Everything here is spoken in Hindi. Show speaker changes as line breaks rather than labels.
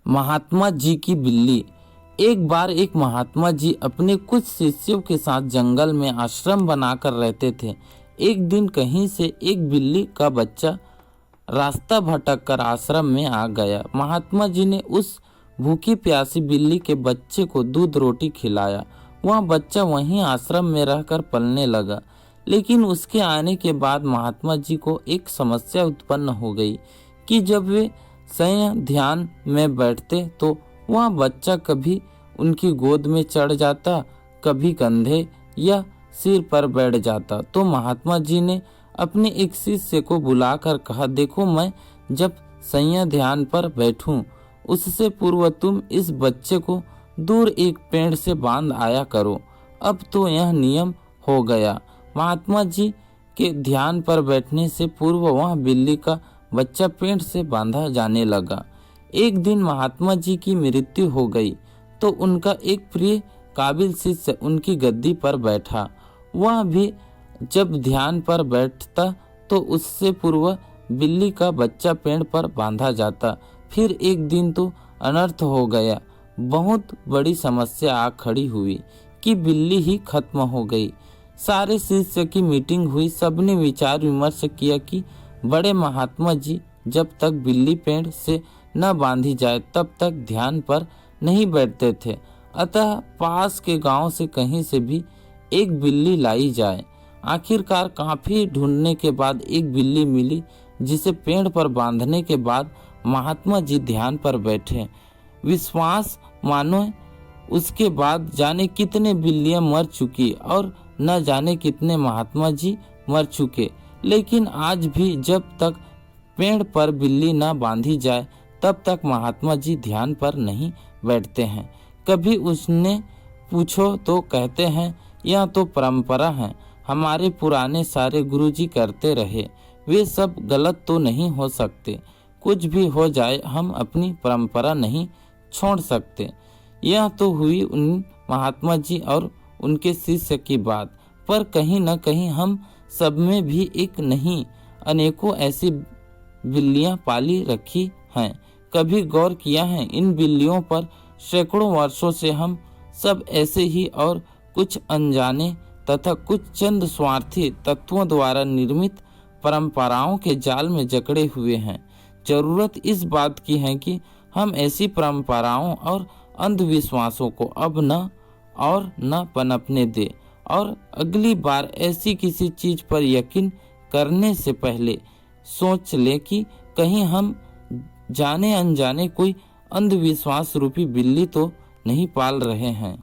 महात्मा जी की बिल्ली। एक बार एक महात्मा जी अपने कुछ शिष्यों के साथ जंगल में आश्रम बनाकर रहते थे। एक दिन कहीं से एक बिल्ली का बच्चा रास्ता भटक कर आश्रम में आ गया। महात्मा जी ने उस भूखी प्यासी बिल्ली के बच्चे को दूध रोटी खिलाया। वह बच्चा वहीं आश्रम में रहकर पलने लगा। लेकिन उसके आने के बाद महात्मा जी को एक समस्या उत्पन्न हो गई कि जब वे संयम ध्यान में बैठते तो वह बच्चा कभी उनकी गोद में चढ़ जाता, कभी कंधे या सिर पर बैठ जाता। तो महात्मा जी ने अपने एक शिष्य को बुलाकर कहा, देखो, मैं जब संयम ध्यान पर बैठूं उससे पूर्व तुम इस बच्चे को दूर एक पेड़ से बांध आया करो। अब तो यह नियम हो गया। महात्मा जी के ध्यान पर बैठने से पूर्व वह बिल्ली का बच्चा पेड़ से बांधा जाने लगा। एक दिन महात्मा जी की मृत्यु हो गई तो उनका एक प्रिय काबिल शिष्य उनकी गद्दी पर बैठा। वह भी जब ध्यान पर बैठता तो उससे पूर्व बिल्ली का बच्चा पेड़ पर बांधा जाता। फिर एक दिन तो अनर्थ हो गया। बहुत बड़ी समस्या आ खड़ी हुई कि बिल्ली ही खत्म हो गई। सारे शिष्य की मीटिंग हुई। सबने विचार विमर्श किया कि बड़े महात्मा जी जब तक बिल्ली पेड़ से न बांधी जाए तब तक ध्यान पर नहीं बैठते थे। अतः पास के गांव से कहीं से भी एक बिल्ली लाई जाए। आखिरकार काफी ढूंढने के बाद एक बिल्ली मिली जिसे पेड़ पर बांधने के बाद महात्मा जी ध्यान पर बैठे। विश्वास मानो उसके बाद जाने कितने बिल्लियां मर चुकी और न जाने कितने महात्मा जी मर चुके। लेकिन आज भी जब तक पेड़ पर बिल्ली न बांधी जाए तब तक महात्मा जी ध्यान पर नहीं बैठते हैं। कभी उसने पूछो तो कहते हैं, यह तो परंपरा है, हमारे पुराने सारे गुरुजी करते रहे, वे सब गलत तो नहीं हो सकते। कुछ भी हो जाए हम अपनी परंपरा नहीं छोड़ सकते। यह तो हुई उन महात्मा जी और उनके शिष्य की बात, पर कहीं न कहीं हम सब में भी एक नहीं अनेकों ऐसी बिल्लियां पाली रखी हैं। कभी गौर किया है इन बिल्लियों पर सैकड़ों वर्षों से हम सब ऐसे ही और कुछ अनजाने तथा कुछ चंद स्वार्थी तत्वों द्वारा निर्मित परंपराओं के जाल में जकड़े हुए हैं। जरूरत इस बात की है कि हम ऐसी परंपराओं और अंधविश्वासों को अब न पनपने दे और अगली बार ऐसी किसी चीज पर यकीन करने से पहले सोच ले कि कहीं हम जाने अनजाने कोई अंधविश्वास रूपी बिल्ली तो नहीं पाल रहे हैं।